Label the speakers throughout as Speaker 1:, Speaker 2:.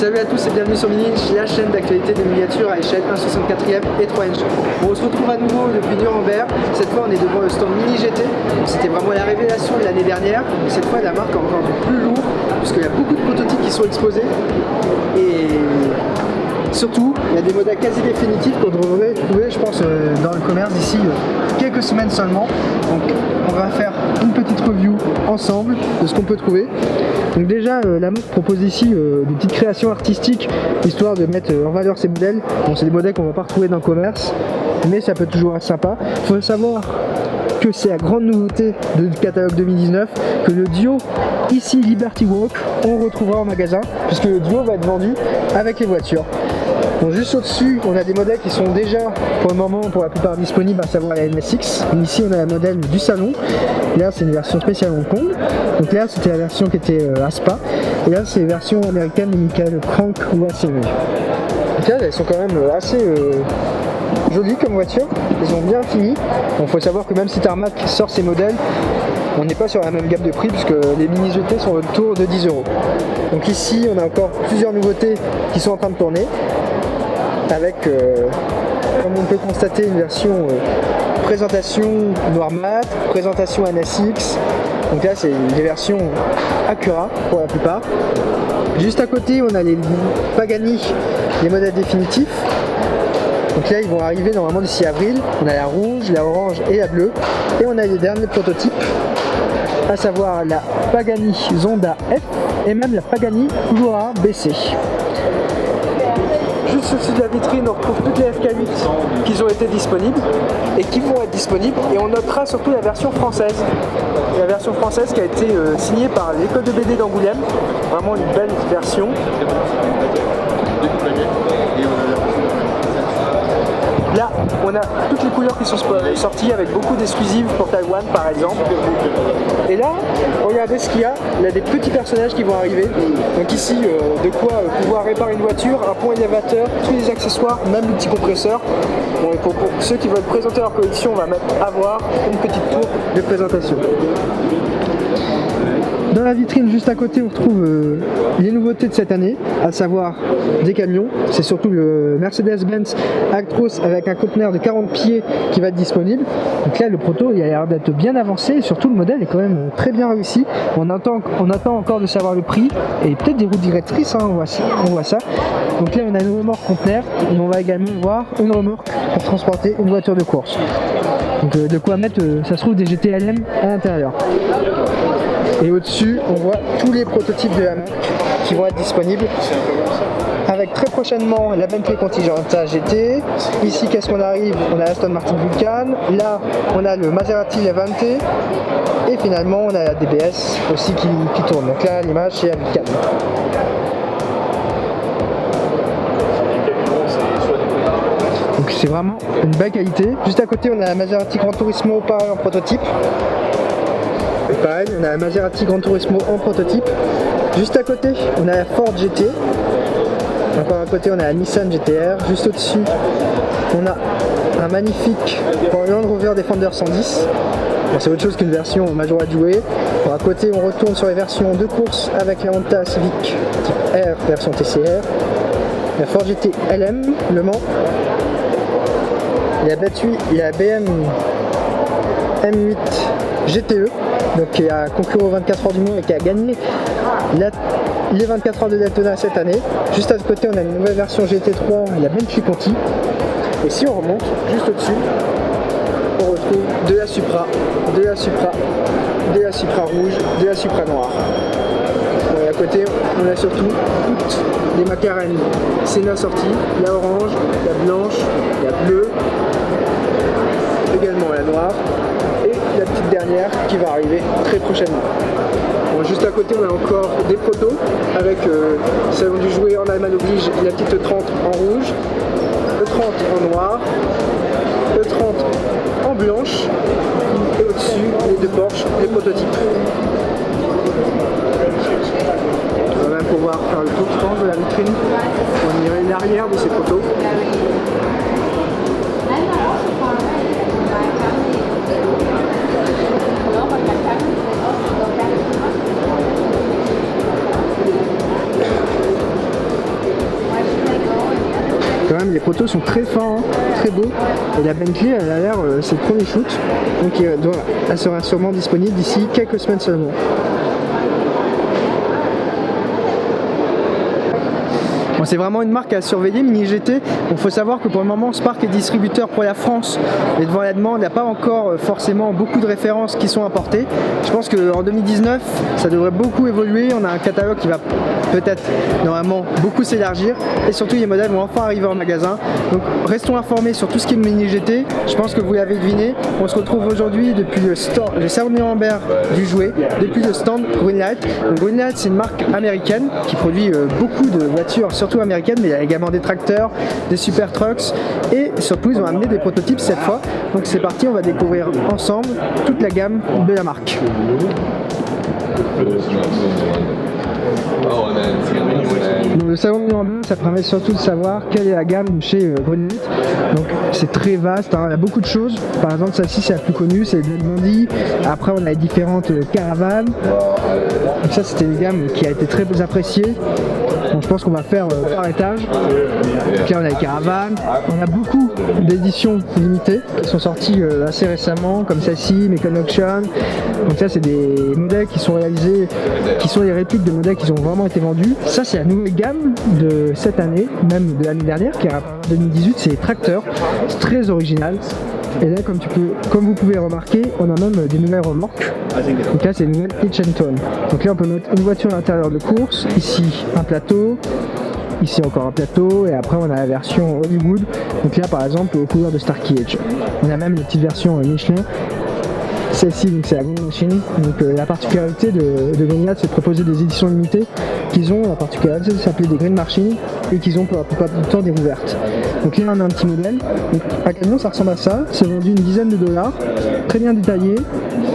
Speaker 1: Salut à tous et bienvenue sur Mini Inch, la chaîne d'actualité des miniatures à échelle 1/64 et 3 inch. On se retrouve à nouveau depuis Nuremberg. Cette fois on est devant le stand Mini GT. C'était vraiment la révélation de l'année dernière. Cette fois la marque a encore du plus lourd puisqu'il y a beaucoup de prototypes qui sont exposés. Et surtout, il y a des modèles quasi définitifs qu'on devrait trouver, je pense, dans le commerce d'ici quelques semaines seulement. Donc on va faire une petite review ensemble de ce qu'on peut trouver. Donc déjà, la marque propose ici des petites créations artistiques, histoire de mettre en valeur ces modèles. Bon, c'est des modèles qu'on ne va pas retrouver dans le commerce, mais ça peut toujours être sympa. Il faut savoir que c'est la grande nouveauté du catalogue 2019, que le duo ici Liberty Walk, on retrouvera en magasin, puisque le duo va être vendu avec les voitures. Bon, juste au-dessus, on a des modèles qui sont déjà, pour le moment, pour la plupart disponibles, à savoir la NSX. Donc ici, on a le modèle du salon. Là, c'est une version spéciale Hong Kong. Donc là, c'était la version qui était à Spa. Et là, c'est la version américaine de Michael Crank ou ACV. Donc là, elles sont quand même assez jolies comme voitures. Elles ont bien fini. Bon, faut savoir que même si Tarmac sort ces modèles, on n'est pas sur la même gamme de prix puisque les mini GT sont autour de 10 €. Donc ici, on a encore plusieurs nouveautés qui sont en train de tourner. Avec, comme on peut constater, une version présentation noir mat, présentation NSX. Donc là, c'est des versions Acura pour la plupart. Juste à côté, on a les Pagani, les modèles définitifs. Donc là, ils vont arriver normalement d'ici avril. On a la rouge, la orange et la bleue. Et on a les derniers prototypes, à savoir la Pagani Zonda F et même la Pagani Huayra BC. Juste au-dessus de la vitrine, on retrouve toutes les FK8 qui ont été disponibles et qui vont être disponibles. Et on notera surtout la version française. La version française qui a été signée par l'école de BD d'Angoulême. Vraiment une belle version. Là, on a toutes les couleurs qui sont sorties avec beaucoup d'exclusives pour Taïwan par exemple. Et là, regardez ce qu'il y a. Il y a des petits personnages qui vont arriver. Donc ici, de quoi pouvoir réparer une voiture, un pont élévateur, tous les accessoires, même le petit compresseur. Bon, et pour ceux qui veulent présenter leur collection, on va avoir une petite tour de présentation. Dans la vitrine juste à côté, on retrouve les nouveautés de cette année, à savoir des camions. C'est surtout le Mercedes-Benz Actros avec un conteneur de 40 pieds qui va être disponible. Donc là, le proto, il a l'air d'être bien avancé et surtout le modèle est quand même très bien réussi. On attend encore de savoir le prix et peut-être des roues directrices, hein, on voit ça. Donc là, on a une remorque conteneur et on va également voir une remorque pour transporter une voiture de course. Donc de quoi mettre, ça se trouve, des GTLM à l'intérieur. Et au-dessus, on voit tous les prototypes de la marque qui vont être disponibles. Avec très prochainement la Bentley Continental GT. Ici, qu'est-ce qu'on arrive? On a Aston Martin Vulcan. Là, on a le Maserati Levante. Et finalement, on a la DBS aussi qui tourne. Donc là, l'image, c'est la Vulcan. Donc c'est vraiment une belle qualité. Juste à côté, on a la Maserati Gran Turismo pareil en prototype. Pareil, on a la Maserati Gran Turismo en prototype. Juste à côté, on a la Ford GT. Encore à côté, on a la Nissan GTR. Juste au-dessus, on a un magnifique Land Rover Defender 110. Bon, c'est autre chose qu'une version Major à jouer. Bon, à côté, on retourne sur les versions de course avec la Honda Civic type R version TCR. La Ford GT LM, Le Mans. Il a battu la BM M8 GTE, donc qui a concurrent aux 24 heures du Mans et qui a gagné les 24 heures de Daytona cette année. Juste à ce côté, on a une nouvelle version GT3, la Bentley Conti. Et si on remonte juste au-dessus, on retrouve de la Supra, de la Supra, de la Supra rouge, de la Supra noire. Et à côté, on a surtout toutes les McLaren Senna sorties, la orange, la blanche, la bleue, également la noire. Et la petite dernière qui va arriver très prochainement. Bon, juste à côté, on a encore des protos avec salon du jouet en Allemagne oblige, la petite 30 en rouge, E30 en noir, E30 en blanche et au-dessus les deux Porsche, les prototypes. On va même pouvoir faire le tour, je pense, de la vitrine. On irait l'arrière de ces protos. quand même les protos sont très fins, hein, très beaux. Et la Bentley, elle a l'air, c'est le premier shoot, donc elle sera sûrement disponible d'ici quelques semaines seulement. Bon, c'est vraiment une marque à surveiller, Mini GT. Il faut savoir que pour le moment, Spark est distributeur pour la France, et devant la demande, il n'y a pas encore forcément beaucoup de références qui sont importées. Je pense qu'en 2019, ça devrait beaucoup évoluer. On a un catalogue qui va peut-être normalement beaucoup s'élargir, et surtout les modèles vont enfin arriver en magasin. Donc restons informés sur tout ce qui est Mini GT. Je pense que vous l'avez deviné, on se retrouve aujourd'hui depuis le salon de Nuremberg du jouet, depuis le stand Greenlight. Donc Greenlight, c'est une marque américaine qui produit beaucoup de voitures, surtout américaines, mais il y a également des tracteurs, des super trucks, et surtout ils ont amené des prototypes cette fois. Donc c'est parti, on va découvrir ensemble toute la gamme de la marque. Donc le salon de Nuremberg, ça permet surtout de savoir quelle est la gamme chez Greenlight. Donc c'est très vaste, hein, il y a beaucoup de choses. Par exemple, celle-ci c'est la plus connue, c'est le Bondi. Après on a les différentes caravanes. Donc ça c'était une gamme qui a été très appréciée. Donc je pense qu'on va faire par étage. Donc là on a les caravanes, on a beaucoup d'éditions limitées qui sont sorties assez récemment, comme celle-ci, Mecon Auction. Donc ça c'est des modèles qui sont réalisés, qui sont les répliques de modèles qui ont vraiment été vendus. Ça c'est la nouvelle gamme de cette année, même de l'année dernière, qui est en 2018, c'est les tracteurs. C'est très original. Et là, comme vous pouvez remarquer, on a même des nouvelles remorques. Donc là, c'est une nouvelle Hitch & Tone. Donc là, on peut mettre une voiture à l'intérieur de course. Ici, un plateau. Ici, encore un plateau. Et après, on a la version Hollywood. Donc là, par exemple, aux couleurs de Starkey Edge. On a même les petites versions Michelin. Celle-ci, c'est la Green Machine. Donc la particularité de Greenlight, c'est de proposer des éditions limitées qu'ils ont la particularité de s'appeler des Green Machine et qu'ils ont pour la plupart du temps des rouvertes. Donc là, on a un petit modèle. Donc, un camion, ça ressemble à ça. C'est vendu une dizaine de dollars. Très bien détaillé.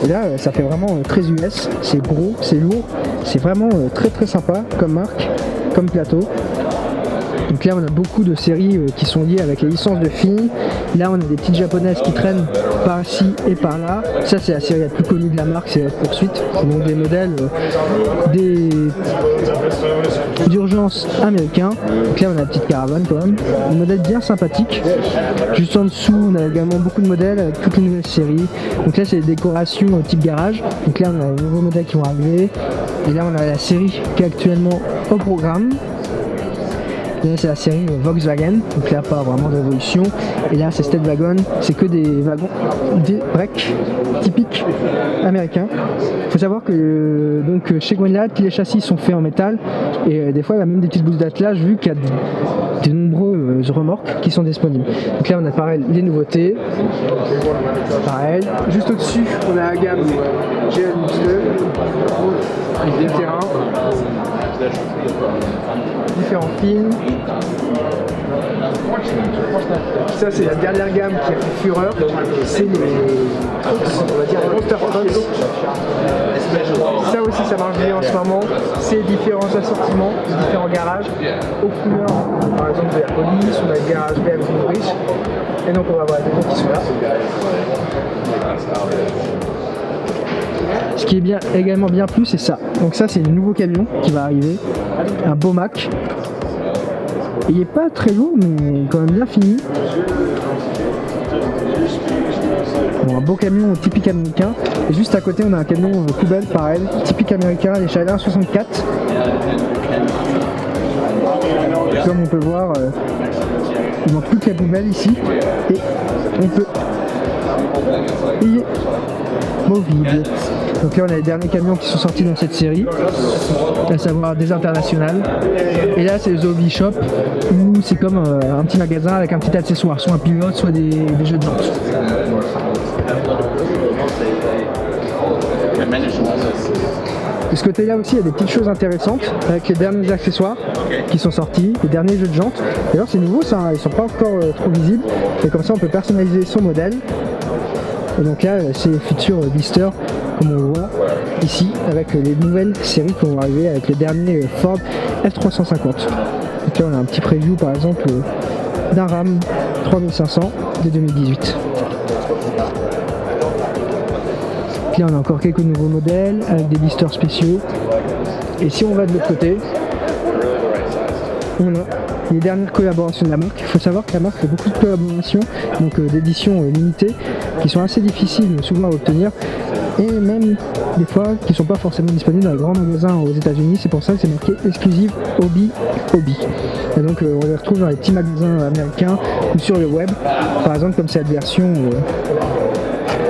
Speaker 1: Et là, ça fait vraiment très US. C'est gros, c'est lourd. C'est vraiment très très sympa comme marque, comme plateau. Donc là on a beaucoup de séries qui sont liées avec les licences de films. Là on a des petites japonaises qui traînent par-ci et par-là. Ça c'est la série la plus connue de la marque, c'est la poursuite. C'est donc des modèles d'urgence américains. Donc là on a la petite caravane quand même. Un modèle bien sympathique. Juste en dessous on a également beaucoup de modèles avec toutes les nouvelles séries. Donc là c'est des décorations type garage. Donc là on a les nouveaux modèles qui vont arriver. Et là on a la série qui est actuellement au programme. Là c'est la série Volkswagen, donc là pas vraiment de révolution. Et là c'est State Wagon, c'est que des wagons, des breaks typiques américains. Il faut savoir que donc chez Greenlight, les châssis sont faits en métal et des fois il y a même des petites bouses d'attelage vu qu'il y a de nombreuses remorques qui sont disponibles. Donc là on a pareil les nouveautés, pareil. Juste au-dessus on a la gamme GL12 avec des terrains. Différents films. Ça c'est la dernière gamme qui a fait fureur. C'est les on va dire Monster Trucks. Ça aussi ça marche bien en ce moment. C'est différents assortiments, différents garages aux couleurs. Par exemple de la police, on a le garage BMW Bridge. Et donc on va voir les démos qui sont là. Ce qui est bien, également bien plus, c'est ça. Donc ça, c'est le nouveau camion qui va arriver, un beau Mac. Il n'est pas très lourd, mais quand même bien fini. Bon, un beau camion typique américain. Et juste à côté, on a un camion poubelle, pareil, typique américain, les Challenger 64. Comme on peut voir, il manque plus que la poubelle ici. Et on peut payer vide. Donc là on a les derniers camions qui sont sortis dans cette série, à savoir des internationales. Et là c'est le Zombie Shop où c'est comme un petit magasin avec un petit accessoire, soit un pilote, soit des jeux de vente. De ce côté-là aussi, il y a des petites choses intéressantes avec les derniers accessoires qui sont sortis, les derniers jeux de jantes. D'ailleurs c'est nouveau ça, ils sont pas encore trop visibles. Et comme ça on peut personnaliser son modèle. Et donc là, c'est les futurs blisters, comme on le voit ici, avec les nouvelles séries qui vont arriver avec le dernier Ford F350. Donc là, on a un petit preview par exemple d'un Ram 3500 de 2018. Donc là, on a encore quelques nouveaux modèles avec des blisters spéciaux. Et si on va de l'autre côté, on a les dernières collaborations de la marque. Il faut savoir que la marque fait beaucoup de collaborations, donc d'éditions limitées, qui sont assez difficiles souvent à obtenir, et même des fois qui ne sont pas forcément disponibles dans les grands magasins aux États-Unis. C'est pour ça que c'est marqué exclusive Hobby. Et donc on les retrouve dans les petits magasins américains ou sur le web. Par exemple, comme cette version,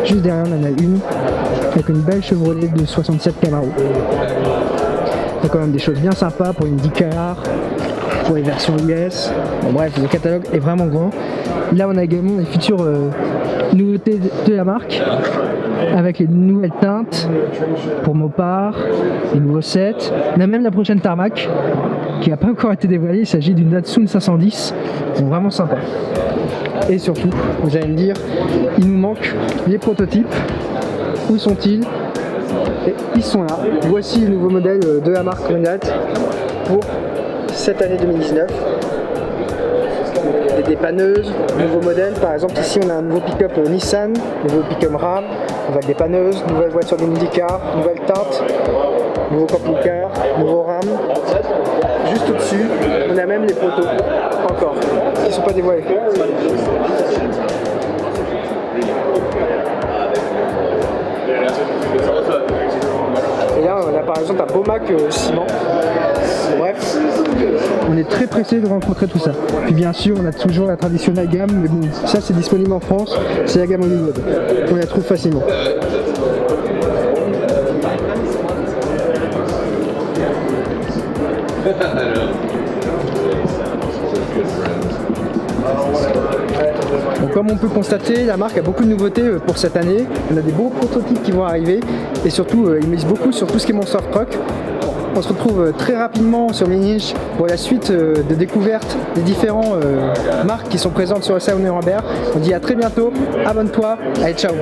Speaker 1: juste derrière on en a une avec une belle Chevrolet de 67 Camaro. Il y a quand même des choses bien sympas pour une Dakar, pour les versions US. Bon, bref, le catalogue est vraiment grand. Là on a également les futures nouveautés de la marque, avec les nouvelles teintes pour Mopar, les nouveaux sets. On a même la prochaine Tarmac qui n'a pas encore été dévoilée. Il s'agit d'une Datsun 510, donc vraiment sympa. Et surtout, vous allez me dire, il nous manque les prototypes. Où sont-ils? Et ils sont là. Voici le nouveau modèle de la marque Renault pour cette année 2019. Des dépanneuses, nouveaux modèles. Par exemple, ici on a un nouveau pick-up Nissan, nouveau pick-up Ram, nouvelle dépanneuse, nouvelle voiture d'IndyCar, nouvelle teinte, nouveau camping-car, nouveau Ram. Juste au-dessus, on a même les protos, encore, qui ne sont pas dévoilés. Et là, on a par exemple un beau Mac ciment. Bref, on est très pressé de rencontrer tout ça. Puis bien sûr, on a toujours la traditionnelle gamme, mais bon, ça c'est disponible en France, c'est la gamme Hollywood. On la trouve facilement. Donc, comme on peut constater, la marque a beaucoup de nouveautés pour cette année. On a des beaux prototypes qui vont arriver et surtout ils misent beaucoup sur tout ce qui est Monster Truck. On se retrouve très rapidement sur Mini-Inch pour la suite de découverte des différentes marques qui sont présentes sur le salon Nuremberg. On dit à très bientôt, abonne-toi, allez ciao.